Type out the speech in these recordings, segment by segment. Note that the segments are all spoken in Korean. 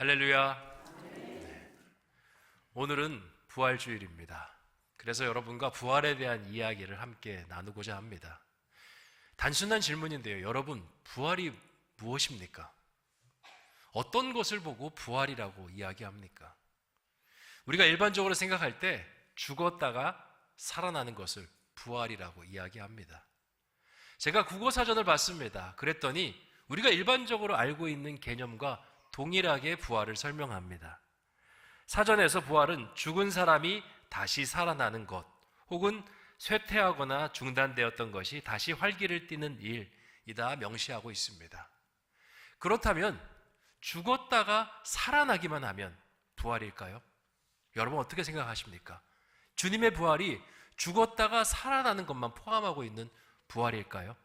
할렐루야. 오늘은 부활주일입니다. 그래서 여러분과 부활에 대한 이야기를 함께 나누고자 합니다. 단순한 질문인데요. 여러분, 부활이 무엇입니까? 어떤 것을 보고 부활이라고 이야기합니까? 우리가 일반적으로 생각할 때 죽었다가 살아나는 것을 부활이라고 이야기합니다. 제가 국어사전을 봤습니다. 그랬더니 우리가 일반적으로 알고 있는 개념과 동일하게 부활을 설명합니다. 사전에서 부활은 죽은 사람이 다시 살아나는 것, 혹은 쇠퇴하거나 중단되었던 것이 다시 활기를 띠는 일이다 명시하고 있습니다. 그렇다면 죽었다가 살아나기만 하면 부활일까요? 여러분 어떻게 생각하십니까? 주님의 부활이 죽었다가 살아나는 것만 포함하고 있는 부활일까요?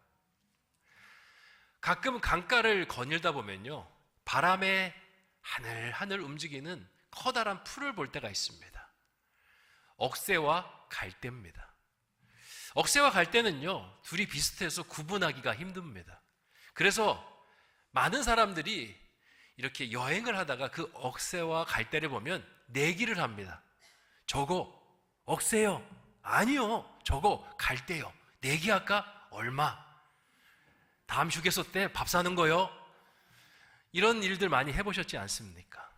가끔 강가를 거닐다 보면요, 바람에 하늘하늘 움직이는 커다란 풀을 볼 때가 있습니다. 억새와 갈대입니다. 억새와 갈대는요, 둘이 비슷해서 구분하기가 힘듭니다. 그래서 많은 사람들이 이렇게 여행을 하다가 그 억새와 갈대를 보면 내기를 합니다. 저거 억새요? 아니요, 저거 갈대요. 내기할까? 얼마? 다음 휴게소 때 밥 사는 거요? 이런 일들 많이 해보셨지 않습니까?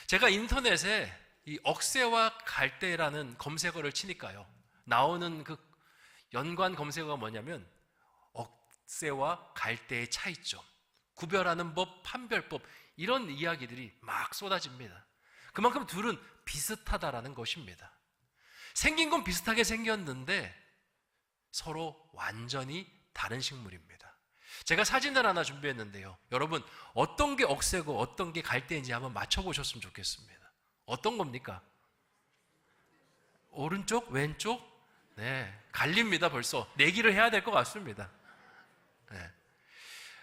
제가 인터넷에 이 억새와 갈대라는 검색어를 치니까요, 나오는 그 연관 검색어가 뭐냐면 억새와 갈대의 차이점, 구별하는 법, 판별법, 이런 이야기들이 막 쏟아집니다. 그만큼 둘은 비슷하다라는 것입니다. 생긴 건 비슷하게 생겼는데 서로 완전히 다른 식물입니다. 제가 사진을 하나 준비했는데요, 여러분 어떤 게 억새고 어떤 게 갈대인지 한번 맞춰보셨으면 좋겠습니다. 어떤 겁니까? 오른쪽? 왼쪽? 네, 갈립니다. 벌써 내기를 해야 될 것 같습니다. 네.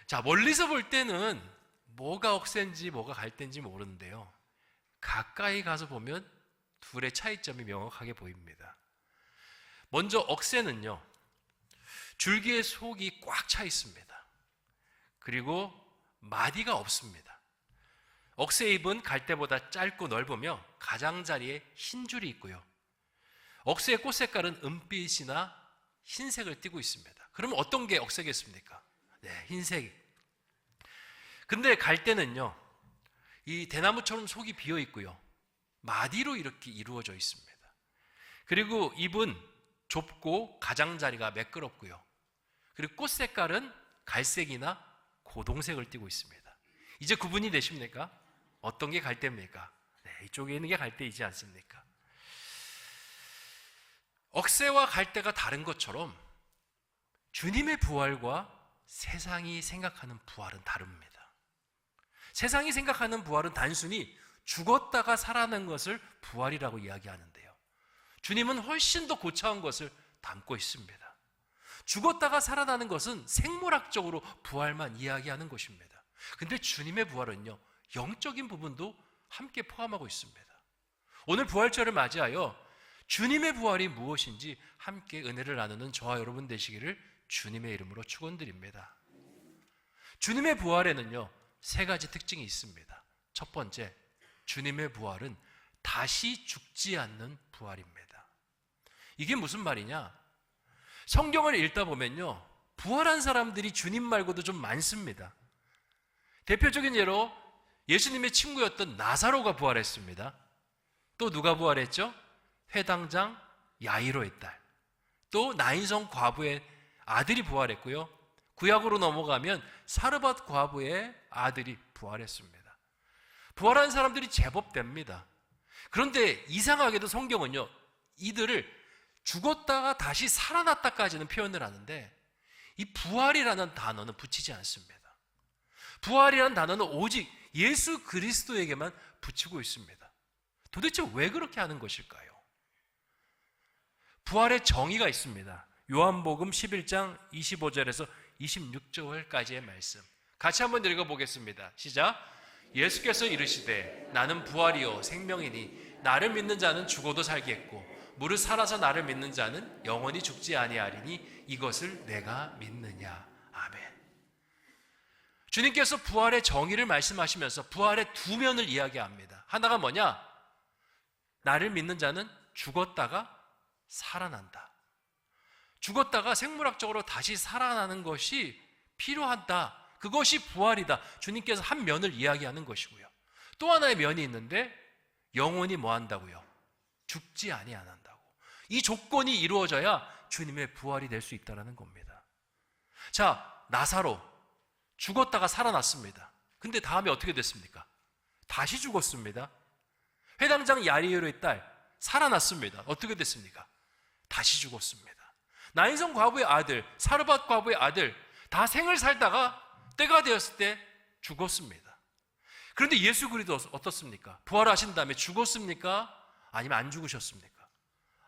자, 멀리서 볼 때는 뭐가 억새인지 뭐가 갈대인지 모르는데요, 가까이 가서 보면 둘의 차이점이 명확하게 보입니다. 먼저 억새는요, 줄기의 속이 꽉 차 있습니다. 그리고 마디가 없습니다. 억새 잎은 갈대보다 짧고 넓으며 가장자리에 흰 줄이 있고요, 억새의 꽃 색깔은 은빛이나 흰색을 띠고 있습니다. 그러면 어떤 게 억새겠습니까? 네, 흰색. 근데 갈대는요, 이 대나무처럼 속이 비어 있고요, 마디로 이렇게 이루어져 있습니다. 그리고 잎은 좁고 가장자리가 매끄럽고요, 그리고 꽃 색깔은 갈색이나 고동색을 띠고 있습니다. 이제 구분이 되십니까? 어떤 게 갈대입니까? 네, 이쪽에 있는 게 갈대이지 않습니까? 억새와 갈대가 다른 것처럼 주님의 부활과 세상이 생각하는 부활은 다릅니다. 세상이 생각하는 부활은 단순히 죽었다가 살아난 것을 부활이라고 이야기하는데요, 주님은 훨씬 더 고차원 것을 담고 있습니다. 죽었다가 살아나는 것은 생물학적으로 부활만 이야기하는 것입니다. 근데 주님의 부활은요, 영적인 부분도 함께 포함하고 있습니다. 오늘 부활절을 맞이하여 주님의 부활이 무엇인지 함께 은혜를 나누는 저와 여러분 되시기를 주님의 이름으로 축원드립니다. 주님의 부활에는요, 세 가지 특징이 있습니다. 첫 번째, 주님의 부활은 다시 죽지 않는 부활입니다. 이게 무슨 말이냐? 성경을 읽다 보면요, 부활한 사람들이 주님 말고도 좀 많습니다. 대표적인 예로 예수님의 친구였던 나사로가 부활했습니다. 또 누가 부활했죠? 회당장 야이로의 딸, 또 나인성 과부의 아들이 부활했고요, 구약으로 넘어가면 사르밧 과부의 아들이 부활했습니다. 부활한 사람들이 제법 됩니다. 그런데 이상하게도 성경은요, 이들을 죽었다가 다시 살아났다까지는 표현을 하는데 이 부활이라는 단어는 붙이지 않습니다. 부활이라는 단어는 오직 예수 그리스도에게만 붙이고 있습니다. 도대체 왜 그렇게 하는 것일까요? 부활의 정의가 있습니다. 요한복음 11장 25절에서 26절까지의 말씀 같이 한번 읽어보겠습니다. 시작. 예수께서 이르시되 나는 부활이요 생명이니 나를 믿는 자는 죽어도 살겠고 무릇 살아서 나를 믿는 자는 영원히 죽지 아니하리니 이것을 내가 믿느냐. 아멘. 주님께서 부활의 정의를 말씀하시면서 부활의 두 면을 이야기합니다. 하나가 뭐냐? 나를 믿는 자는 죽었다가 살아난다. 죽었다가 생물학적으로 다시 살아나는 것이 필요하다. 그것이 부활이다. 주님께서 한 면을 이야기하는 것이고요. 또 하나의 면이 있는데 영혼이 뭐 한다고요? 죽지 아니한다고. 이 조건이 이루어져야 주님의 부활이 될 수 있다는 겁니다. 자, 나사로 죽었다가 살아났습니다. 근데 다음에 어떻게 됐습니까? 다시 죽었습니다. 회당장 야이로의 딸 살아났습니다. 어떻게 됐습니까? 다시 죽었습니다. 나인성 과부의 아들, 사르밧 과부의 아들 다 생을 살다가 때가 되었을 때 죽었습니다. 그런데 예수 그리스도 어떻습니까? 부활하신 다음에 죽었습니까? 아니면 안 죽으셨습니까?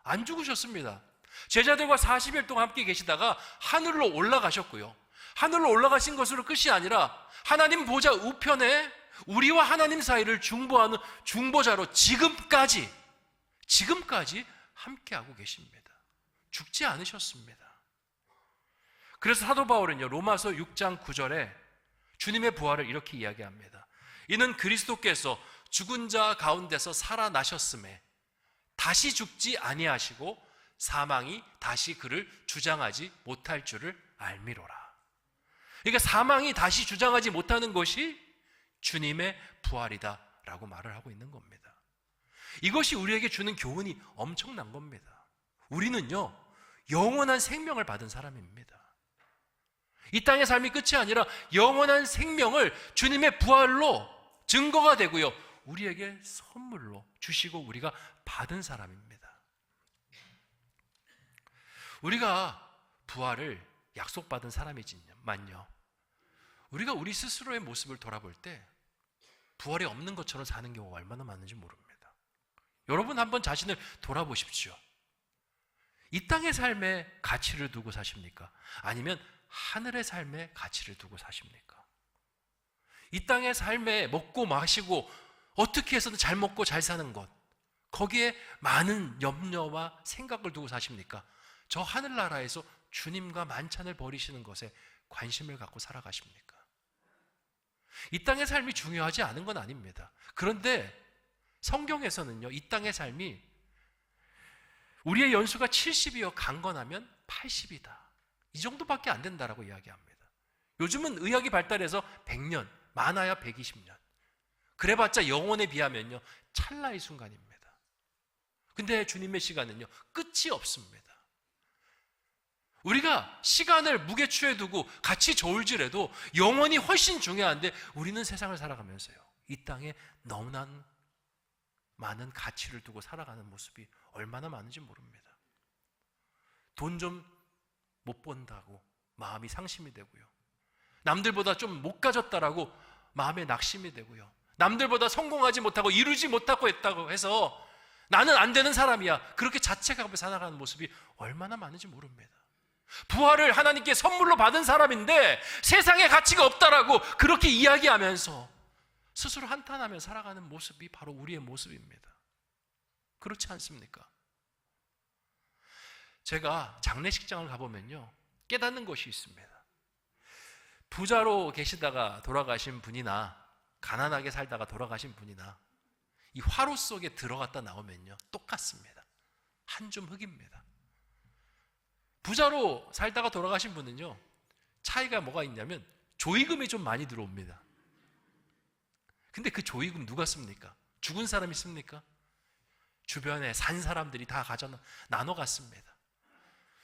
안 죽으셨습니다. 제자들과 40일 동안 함께 계시다가 하늘로 올라가셨고요. 하늘로 올라가신 것으로 끝이 아니라 하나님 보좌 우편에 우리와 하나님 사이를 중보하는 중보자로 지금까지 함께하고 계십니다. 죽지 않으셨습니다. 그래서 사도 바울은요, 로마서 6장 9절에 주님의 부활을 이렇게 이야기합니다. 이는 그리스도께서 죽은 자 가운데서 살아나셨음에 다시 죽지 아니하시고 사망이 다시 그를 주장하지 못할 줄을 알미로라. 그러니까 사망이 다시 주장하지 못하는 것이 주님의 부활이다라고 말을 하고 있는 겁니다. 이것이 우리에게 주는 교훈이 엄청난 겁니다. 우리는요, 영원한 생명을 받은 사람입니다. 이 땅의 삶이 끝이 아니라 영원한 생명을 주님의 부활로 증거가 되고요, 우리에게 선물로 주시고 우리가 받은 사람입니다. 우리가 부활을 약속받은 사람이지만요, 우리가 우리 스스로의 모습을 돌아볼 때 부활이 없는 것처럼 사는 경우가 얼마나 많은지 모릅니다. 여러분 한번 자신을 돌아보십시오. 이 땅의 삶에 가치를 두고 사십니까? 아니면 하늘의 삶에 가치를 두고 사십니까? 이 땅의 삶에 먹고 마시고 어떻게 해서든 잘 먹고 잘 사는 것, 거기에 많은 염려와 생각을 두고 사십니까? 저 하늘나라에서 주님과 만찬을 벌이시는 것에 관심을 갖고 살아가십니까? 이 땅의 삶이 중요하지 않은 건 아닙니다. 그런데 성경에서는요, 이 땅의 삶이 우리의 연수가 70이여 강건하면 80이다. 이 정도밖에 안 된다라고 이야기합니다. 요즘은 의학이 발달해서 100년, 많아야 120년. 그래봤자 영혼에 비하면요, 찰나의 순간입니다. 근데 주님의 시간은요, 끝이 없습니다. 우리가 시간을 무게추에 두고 같이 저울질해도 영혼이 훨씬 중요한데 우리는 세상을 살아가면서요, 이 땅에 너무나 많은 가치를 두고 살아가는 모습이 얼마나 많은지 모릅니다. 돈 좀 못 번다고 마음이 상심이 되고요, 남들보다 좀 못 가졌다라고 마음에 낙심이 되고요, 남들보다 성공하지 못하고 이루지 못하고 했다고 해서 나는 안 되는 사람이야, 그렇게 자책하고 살아가는 모습이 얼마나 많은지 모릅니다. 부활을 하나님께 선물로 받은 사람인데 세상에 가치가 없다라고 그렇게 이야기하면서 스스로 한탄하며 살아가는 모습이 바로 우리의 모습입니다. 그렇지 않습니까? 제가 장례식장을 가보면요, 깨닫는 것이 있습니다. 부자로 계시다가 돌아가신 분이나 가난하게 살다가 돌아가신 분이나 이 화로 속에 들어갔다 나오면요, 똑같습니다. 한 줌 흙입니다. 부자로 살다가 돌아가신 분은요, 차이가 뭐가 있냐면 조의금이 좀 많이 들어옵니다. 근데 그 조의금 누가 씁니까? 죽은 사람이 씁니까? 주변에 산 사람들이 다 나눠 갔습니다.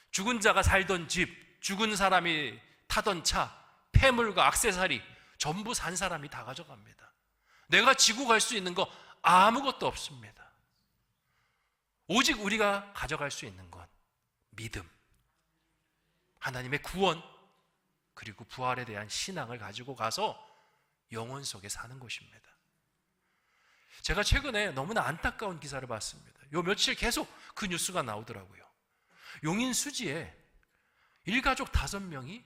죽은 자가 살던 집, 죽은 사람이 타던 차, 폐물과 액세서리 전부 산 사람이 다 가져갑니다. 내가 지고 갈 수 있는 거 아무것도 없습니다. 오직 우리가 가져갈 수 있는 건 믿음, 하나님의 구원, 그리고 부활에 대한 신앙을 가지고 가서 영혼 속에 사는 것입니다. 제가 최근에 너무나 안타까운 기사를 봤습니다. 요 며칠 계속 그 뉴스가 나오더라고요. 용인 수지에 일가족 5명이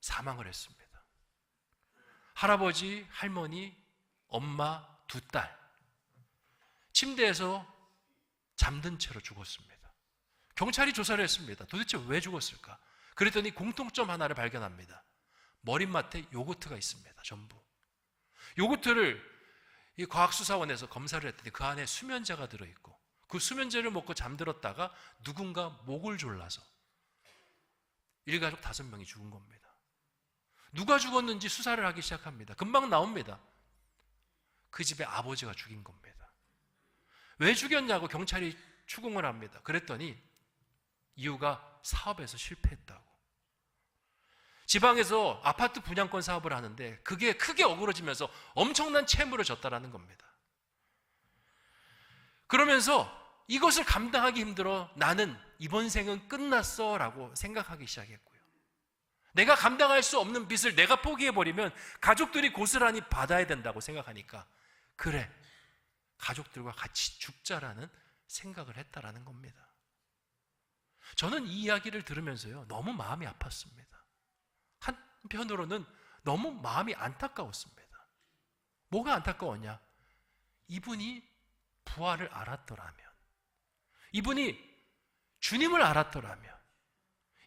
사망을 했습니다. 할아버지, 할머니, 엄마, 2딸 침대에서 잠든 채로 죽었습니다. 경찰이 조사를 했습니다. 도대체 왜 죽었을까? 그랬더니 공통점 하나를 발견합니다. 머릿맡에 요거트가 있습니다. 전부. 요거트를 이 과학수사원에서 검사를 했더니 그 안에 수면제가 들어있고, 그 수면제를 먹고 잠들었다가 누군가 목을 졸라서 일가족 5명이 죽은 겁니다. 누가 죽었는지 수사를 하기 시작합니다. 금방 나옵니다. 그 집의 아버지가 죽인 겁니다. 왜 죽였냐고 경찰이 추궁을 합니다. 그랬더니 이유가 사업에서 실패했다고. 지방에서 아파트 분양권 사업을 하는데 그게 크게 어그러지면서 엄청난 채무를 졌다라는 겁니다. 그러면서 이것을 감당하기 힘들어 나는 이번 생은 끝났어 라고 생각하기 시작했고요. 내가 감당할 수 없는 빚을 내가 포기해버리면 가족들이 고스란히 받아야 된다고 생각하니까 그래, 가족들과 같이 죽자라는 생각을 했다라는 겁니다. 저는 이 이야기를 들으면서요, 너무 마음이 아팠습니다. 한편으로는 너무 마음이 안타까웠습니다. 뭐가 안타까웠냐? 이분이 부활을 알았더라면, 이분이 주님을 알았더라면,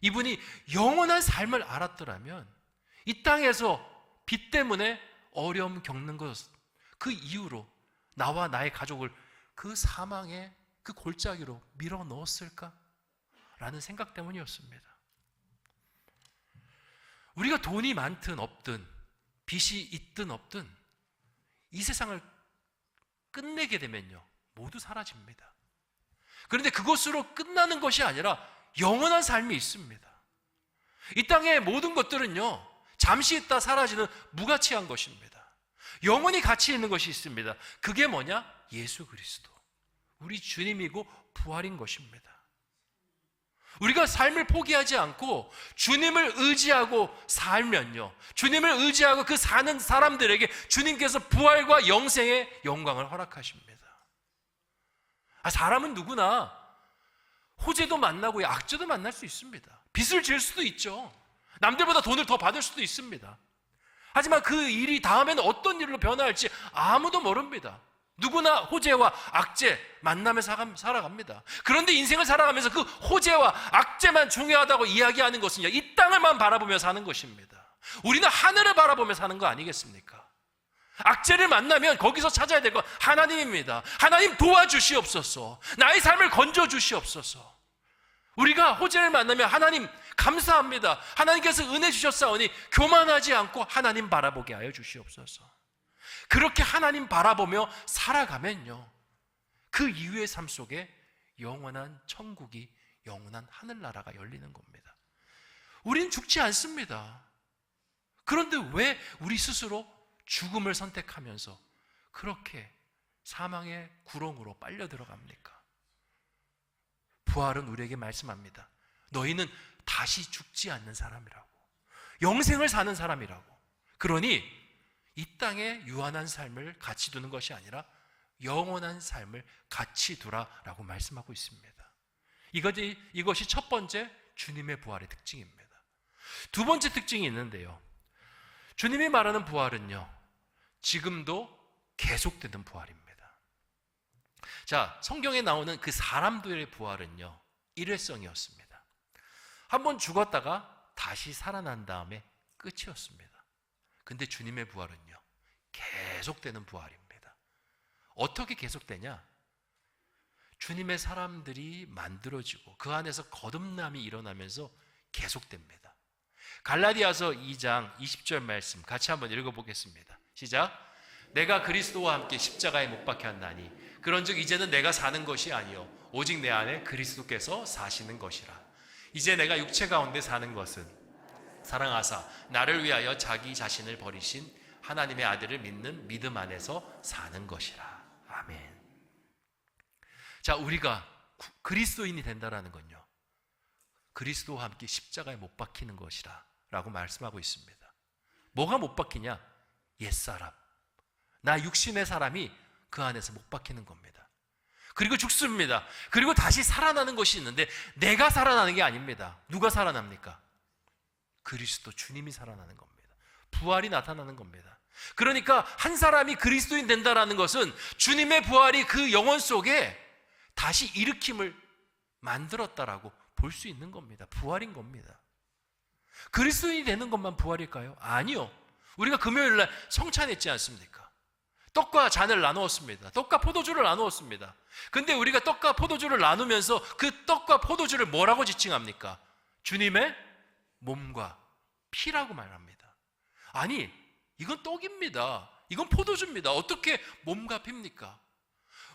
이분이 영원한 삶을 알았더라면 이 땅에서 빚 때문에 어려움 겪는 것, 그 이유로 나와 나의 가족을 그 사망의 그 골짜기로 밀어 넣었을까? 라는 생각 때문이었습니다. 우리가 돈이 많든 없든, 빚이 있든 없든 이 세상을 끝내게 되면요, 모두 사라집니다. 그런데 그것으로 끝나는 것이 아니라 영원한 삶이 있습니다. 이 땅의 모든 것들은요, 잠시 있다 사라지는 무가치한 것입니다. 영원히 가치 있는 것이 있습니다. 그게 뭐냐? 예수 그리스도, 우리 주님이고 부활인 것입니다. 우리가 삶을 포기하지 않고 주님을 의지하고 살면요, 주님을 의지하고 그 사는 사람들에게 주님께서 부활과 영생의 영광을 허락하십니다. 사람은 누구나 호재도 만나고 악재도 만날 수 있습니다. 빚을 질 수도 있죠. 남들보다 돈을 더 받을 수도 있습니다. 하지만 그 일이 다음에는 어떤 일로 변화할지 아무도 모릅니다. 누구나 호재와 악재 만나며 살아갑니다. 그런데 인생을 살아가면서 그 호재와 악재만 중요하다고 이야기하는 것은요, 이 땅을만 바라보며 사는 것입니다. 우리는 하늘을 바라보며 사는 거 아니겠습니까? 악재를 만나면 거기서 찾아야 될 건 하나님입니다. 하나님 도와주시옵소서. 나의 삶을 건져주시옵소서. 우리가 호재를 만나면 하나님 감사합니다. 하나님께서 은혜 주셨사오니 교만하지 않고 하나님 바라보게 하여 주시옵소서. 그렇게 하나님 바라보며 살아가면요, 그 이후의 삶 속에 영원한 천국이, 영원한 하늘나라가 열리는 겁니다. 우리는 죽지 않습니다. 그런데 왜 우리 스스로 죽음을 선택하면서 그렇게 사망의 구렁으로 빨려 들어갑니까? 부활은 우리에게 말씀합니다. 너희는 다시 죽지 않는 사람이라고, 영생을 사는 사람이라고. 그러니 이 땅에 유한한 삶을 가치 두는 것이 아니라 영원한 삶을 가치 두라라고 말씀하고 있습니다. 이것이 첫 번째 주님의 부활의 특징입니다. 두 번째 특징이 있는데요, 주님이 말하는 부활은요, 지금도 계속되는 부활입니다. 자, 성경에 나오는 그 사람들의 부활은요, 일회성이었습니다. 한번 죽었다가 다시 살아난 다음에 끝이었습니다. 근데 주님의 부활은요, 계속되는 부활입니다. 어떻게 계속되냐? 주님의 사람들이 만들어지고 그 안에서 거듭남이 일어나면서 계속됩니다. 갈라디아서 2장 20절 말씀 같이 한번 읽어보겠습니다. 시작. 내가 그리스도와 함께 십자가에 못 박혔나니 그런즉 이제는 내가 사는 것이 아니요 오직 내 안에 그리스도께서 사시는 것이라. 이제 내가 육체 가운데 사는 것은 사랑하사 나를 위하여 자기 자신을 버리신 하나님의 아들을 믿는 믿음 안에서 사는 것이라. 아멘. 자, 우리가 그리스도인이 된다라는 건요, 그리스도와 함께 십자가에 못 박히는 것이라 라고 말씀하고 있습니다. 뭐가 못 박히냐? 옛사람, 나 육신의 사람이 그 안에서 못 박히는 겁니다. 그리고 죽습니다. 그리고 다시 살아나는 것이 있는데 내가 살아나는 게 아닙니다. 누가 살아납니까? 그리스도 주님이 살아나는 겁니다. 부활이 나타나는 겁니다. 그러니까 한 사람이 그리스도인 된다라는 것은 주님의 부활이 그 영혼 속에 다시 일으킴을 만들었다라고 볼 수 있는 겁니다. 부활인 겁니다. 그리스도인이 되는 것만 부활일까요? 아니요. 우리가 금요일 날 성찬했지 않습니까? 떡과 잔을 나누었습니다. 떡과 포도주를 나누었습니다. 근데 우리가 떡과 포도주를 나누면서 그 떡과 포도주를 뭐라고 지칭합니까? 주님의 몸과 피라고 말합니다. 아니, 이건 떡입니다. 이건 포도주입니다. 어떻게 몸과 피입니까?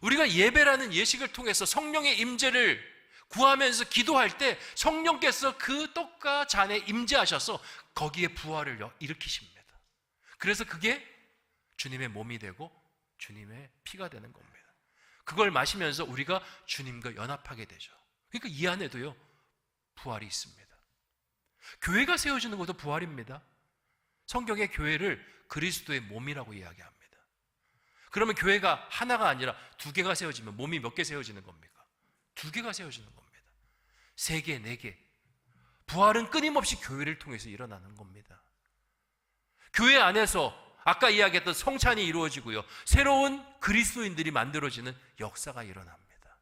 우리가 예배라는 예식을 통해서 성령의 임재를 구하면서 기도할 때 성령께서 그 떡과 잔에 임재하셔서 거기에 부활을 일으키십니다. 그래서 그게 주님의 몸이 되고 주님의 피가 되는 겁니다. 그걸 마시면서 우리가 주님과 연합하게 되죠. 그러니까 이 안에도요, 부활이 있습니다. 교회가 세워지는 것도 부활입니다. 성경의 교회를 그리스도의 몸이라고 이야기합니다. 그러면 교회가 하나가 아니라 두 개가 세워지면 몸이 몇 개 세워지는 겁니까? 두 개가 세워지는 겁니다. 세 개, 네 개. 부활은 끊임없이 교회를 통해서 일어나는 겁니다. 교회 안에서 아까 이야기했던 성찬이 이루어지고요, 새로운 그리스도인들이 만들어지는 역사가 일어납니다.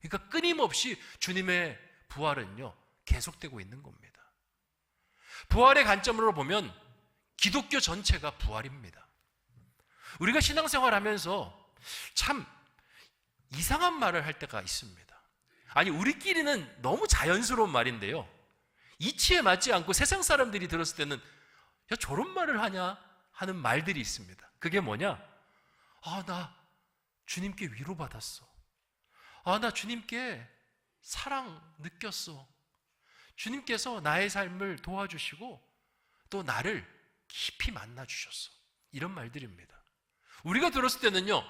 그러니까 끊임없이 주님의 부활은요, 계속되고 있는 겁니다. 부활의 관점으로 보면 기독교 전체가 부활입니다. 우리가 신앙생활 하면서 참 이상한 말을 할 때가 있습니다. 아니, 우리끼리는 너무 자연스러운 말인데요, 이치에 맞지 않고 세상 사람들이 들었을 때는 야, 저런 말을 하냐 하는 말들이 있습니다. 그게 뭐냐? 나 주님께 위로받았어. 나 주님께 사랑 느꼈어. 주님께서 나의 삶을 도와주시고 또 나를 깊이 만나주셨어. 이런 말들입니다. 우리가 들었을 때는요,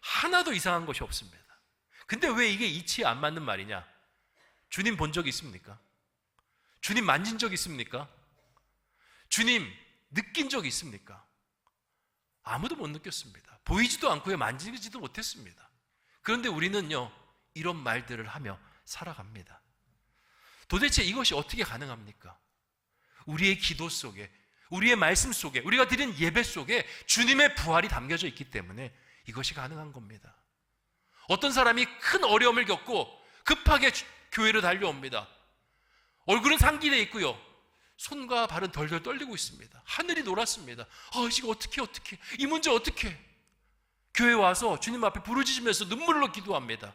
하나도 이상한 것이 없습니다. 근데 왜 이게 이치에 안 맞는 말이냐? 주님 본 적 있습니까? 주님 만진 적 있습니까? 주님 느낀 적 있습니까? 아무도 못 느꼈습니다. 보이지도 않고요, 만지지도 못했습니다. 그런데 우리는요, 이런 말들을 하며 살아갑니다. 도대체 이것이 어떻게 가능합니까? 우리의 기도 속에, 우리의 말씀 속에, 우리가 드린 예배 속에 주님의 부활이 담겨져 있기 때문에 이것이 가능한 겁니다. 어떤 사람이 큰 어려움을 겪고 급하게 교회로 달려옵니다. 얼굴은 상기되어 있고요, 손과 발은 덜덜 떨리고 있습니다. 하늘이 놀았습니다. 이거 어떻게 이 문제 어떻게? 교회 와서 주님 앞에 부르짖으면서 눈물로 기도합니다.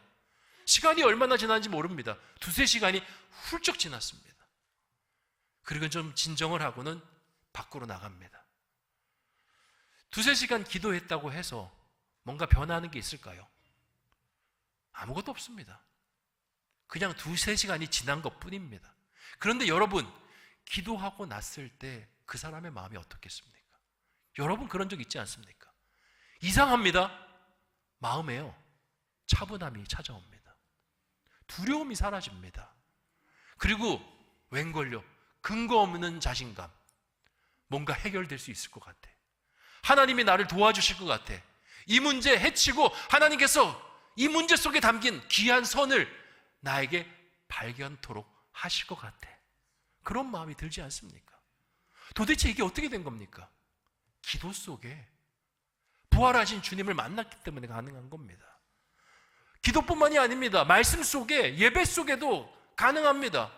시간이 얼마나 지났는지 모릅니다. 두세 시간이 훌쩍 지났습니다. 그리고 좀 진정을 하고는 밖으로 나갑니다. 두세 시간 기도했다고 해서 뭔가 변하는 게 있을까요? 아무것도 없습니다. 그냥 두세 시간이 지난 것 뿐입니다. 그런데 여러분, 기도하고 났을 때 그 사람의 마음이 어떻겠습니까? 여러분 그런 적 있지 않습니까? 이상합니다. 마음에요, 차분함이 찾아옵니다. 두려움이 사라집니다. 그리고 웬걸요, 근거 없는 자신감, 뭔가 해결될 수 있을 것 같아. 하나님이 나를 도와주실 것 같아. 이 문제 해치고 하나님께서 이 문제 속에 담긴 귀한 선을 나에게 발견토록 하실 것 같아. 그런 마음이 들지 않습니까? 도대체 이게 어떻게 된 겁니까? 기도 속에 부활하신 주님을 만났기 때문에 가능한 겁니다. 기도뿐만이 아닙니다. 말씀 속에, 예배 속에도 가능합니다.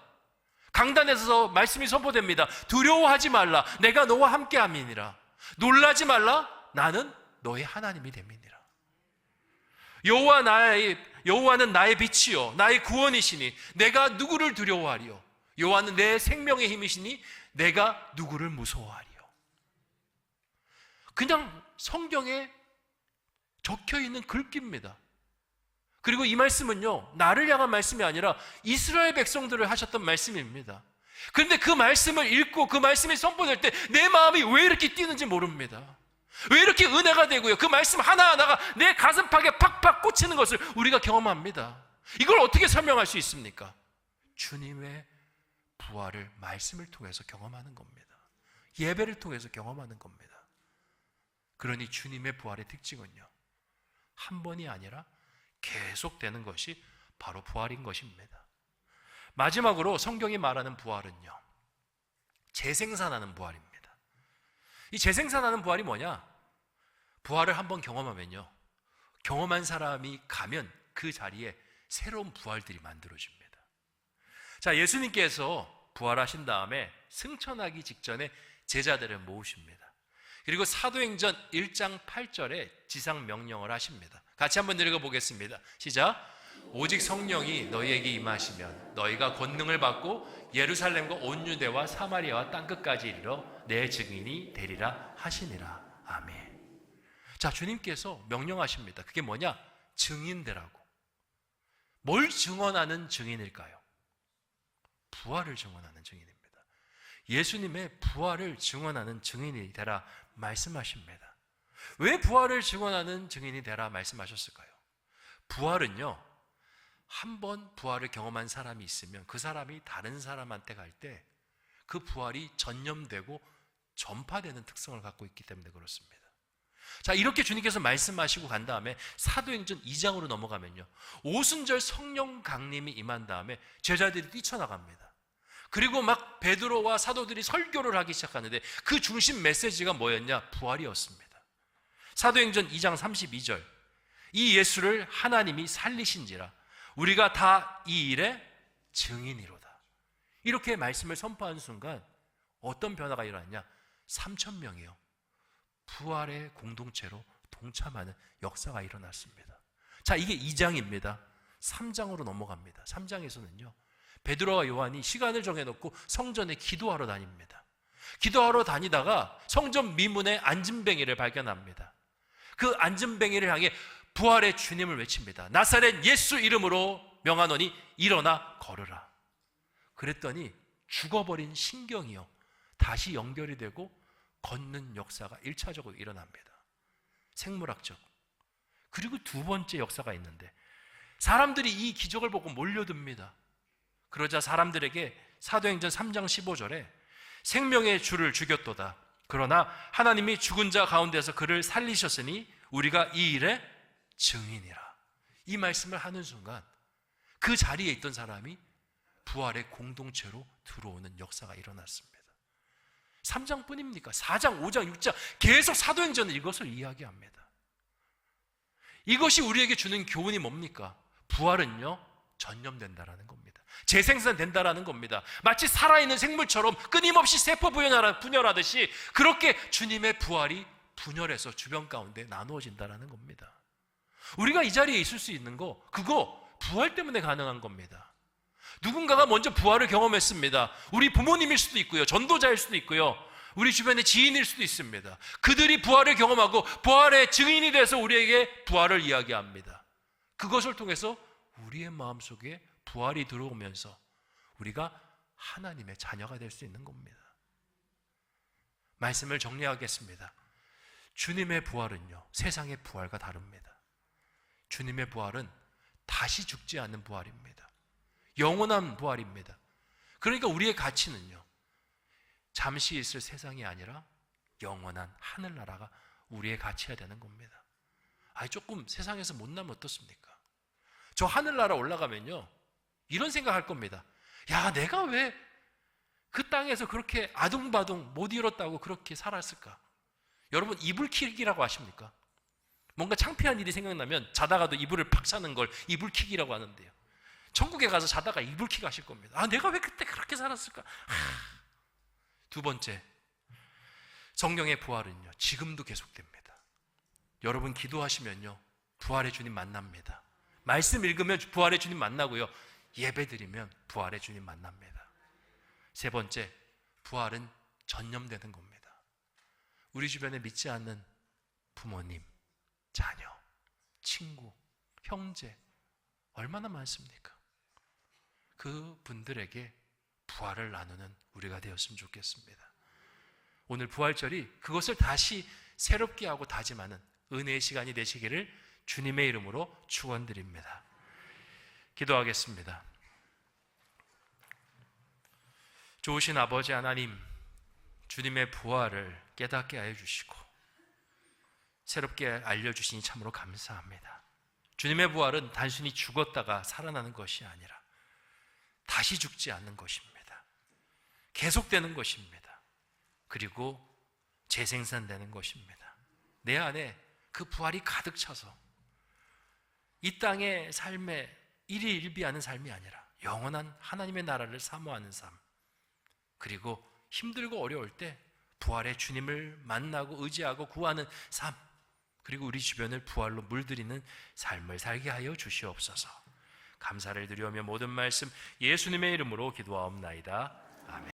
강단에서 말씀이 선포됩니다. 두려워하지 말라, 내가 너와 함께함이니라. 놀라지 말라, 나는 너의 하나님이 됨이니라. 여호와는 나의 빛이요 나의 구원이시니 내가 누구를 두려워하리요? 여호와는 내 생명의 힘이시니 내가 누구를 무서워하리요? 그냥 성경에 적혀있는 글귀입니다. 그리고 이 말씀은요, 나를 향한 말씀이 아니라 이스라엘 백성들을 하셨던 말씀입니다. 그런데 그 말씀을 읽고 그 말씀이 선포될 때 내 마음이 왜 이렇게 뛰는지 모릅니다. 왜 이렇게 은혜가 되고요, 그 말씀 하나하나가 내 가슴팍에 팍팍 꽂히는 것을 우리가 경험합니다. 이걸 어떻게 설명할 수 있습니까? 주님의 부활을 말씀을 통해서 경험하는 겁니다. 예배를 통해서 경험하는 겁니다. 그러니 주님의 부활의 특징은요, 한 번이 아니라 계속되는 것이 바로 부활인 것입니다. 마지막으로 성경이 말하는 부활은요, 재생산하는 부활입니다. 이 재생산하는 부활이 뭐냐? 부활을 한번 경험하면요, 경험한 사람이 가면 그 자리에 새로운 부활들이 만들어집니다. 자, 예수님께서 부활하신 다음에 승천하기 직전에 제자들을 모으십니다. 그리고 사도행전 1장 8절에 지상 명령을 하십니다. 같이 한번 읽어보겠습니다. 시작. 오직 성령이 너희에게 임하시면 너희가 권능을 받고 예루살렘과 온 유대와 사마리아와 땅끝까지 이르러 내 증인이 되리라 하시니라. 아멘. 자, 주님께서 명령하십니다. 그게 뭐냐? 증인되라고. 뭘 증언하는 증인일까요? 부활을 증언하는 증인입니다. 예수님의 부활을 증언하는 증인이 되라 말씀하십니다. 왜 부활을 증언하는 증인이 되라 말씀하셨을까요? 부활은요, 한번 부활을 경험한 사람이 있으면 그 사람이 다른 사람한테 갈 때 그 부활이 전염되고 전파되는 특성을 갖고 있기 때문에 그렇습니다. 자, 이렇게 주님께서 말씀하시고 간 다음에 사도행전 2장으로 넘어가면요, 오순절 성령 강림이 임한 다음에 제자들이 뛰쳐나갑니다. 그리고 막 베드로와 사도들이 설교를 하기 시작하는데 그 중심 메시지가 뭐였냐? 부활이었습니다. 사도행전 2장 32절, 이 예수를 하나님이 살리신지라 우리가 다 이 일의 증인이로다. 이렇게 말씀을 선포하는 순간 어떤 변화가 일어났냐? 3,000명이요, 부활의 공동체로 동참하는 역사가 일어났습니다. 자, 이게 2장입니다. 3장으로 넘어갑니다. 3장에서는요, 베드로와 요한이 시간을 정해놓고 성전에 기도하러 다닙니다. 기도하러 다니다가 성전 미문에 앉은뱅이를 발견합니다. 그 앉은뱅이를 향해 부활의 주님을 외칩니다. 나사렛 예수 이름으로 명하노니 일어나 걸으라. 그랬더니 죽어버린 신경이요, 다시 연결이 되고 걷는 역사가 1차적으로 일어납니다. 생물학적. 그리고 두 번째 역사가 있는데 사람들이 이 기적을 보고 몰려듭니다. 그러자 사람들에게 사도행전 3장 15절에 생명의 주를 죽였도다. 그러나 하나님이 죽은 자 가운데서 그를 살리셨으니 우리가 이 일의 증인이라. 이 말씀을 하는 순간 그 자리에 있던 사람이 부활의 공동체로 들어오는 역사가 일어났습니다. 3장뿐입니까? 4장, 5장, 6장 계속 사도행전은 이것을 이야기합니다. 이것이 우리에게 주는 교훈이 뭡니까? 부활은요, 전염된다라는 겁니다. 재생산된다라는 겁니다. 마치 살아있는 생물처럼 끊임없이 세포 분열하듯이 그렇게 주님의 부활이 분열해서 주변 가운데 나누어진다라는 겁니다. 우리가 이 자리에 있을 수 있는 거, 그거 부활 때문에 가능한 겁니다. 누군가가 먼저 부활을 경험했습니다. 우리 부모님일 수도 있고요, 전도자일 수도 있고요, 우리 주변의 지인일 수도 있습니다. 그들이 부활을 경험하고 부활의 증인이 돼서 우리에게 부활을 이야기합니다. 그것을 통해서 우리의 마음속에 부활이 들어오면서 우리가 하나님의 자녀가 될 수 있는 겁니다. 말씀을 정리하겠습니다. 주님의 부활은요, 세상의 부활과 다릅니다. 주님의 부활은 다시 죽지 않는 부활입니다. 영원한 부활입니다. 그러니까 우리의 가치는요, 잠시 있을 세상이 아니라 영원한 하늘나라가 우리의 가치가 되는 겁니다. 조금 세상에서 못나면 어떻습니까? 저 하늘나라 올라가면요, 이런 생각할 겁니다. 야, 내가 왜 그 땅에서 그렇게 아둥바둥 못 이뤘다고 그렇게 살았을까? 여러분, 이불킥이라고 아십니까? 뭔가 창피한 일이 생각나면 자다가도 이불을 팍 차는 걸 이불킥이라고 하는데요, 천국에 가서 자다가 이불킥 하실 겁니다. 내가 왜 그때 그렇게 살았을까? 두 번째, 성령의 부활은요, 지금도 계속됩니다. 여러분 기도하시면요, 부활의 주님 만납니다. 말씀 읽으면 부활의 주님 만나고요, 예배 드리면 부활의 주님 만납니다. 세 번째, 부활은 전염되는 겁니다. 우리 주변에 믿지 않는 부모님, 자녀, 친구, 형제 얼마나 많습니까? 그 분들에게 부활을 나누는 우리가 되었으면 좋겠습니다. 오늘 부활절이 그것을 다시 새롭게 하고 다짐하는 은혜의 시간이 되시기를 주님의 이름으로 축원드립니다. 기도하겠습니다. 좋으신 아버지 하나님, 주님의 부활을 깨닫게 하여 주시고 새롭게 알려주시니 참으로 감사합니다. 주님의 부활은 단순히 죽었다가 살아나는 것이 아니라 다시 죽지 않는 것입니다. 계속되는 것입니다. 그리고 재생산되는 것입니다. 내 안에 그 부활이 가득 차서 이 땅의 삶에 일희일비하는 삶이 아니라 영원한 하나님의 나라를 사모하는 삶, 그리고 힘들고 어려울 때 부활의 주님을 만나고 의지하고 구하는 삶, 그리고 우리 주변을 부활로 물들이는 삶을 살게 하여 주시옵소서. 감사를 드리오며 모든 말씀 예수님의 이름으로 기도하옵나이다. 아멘.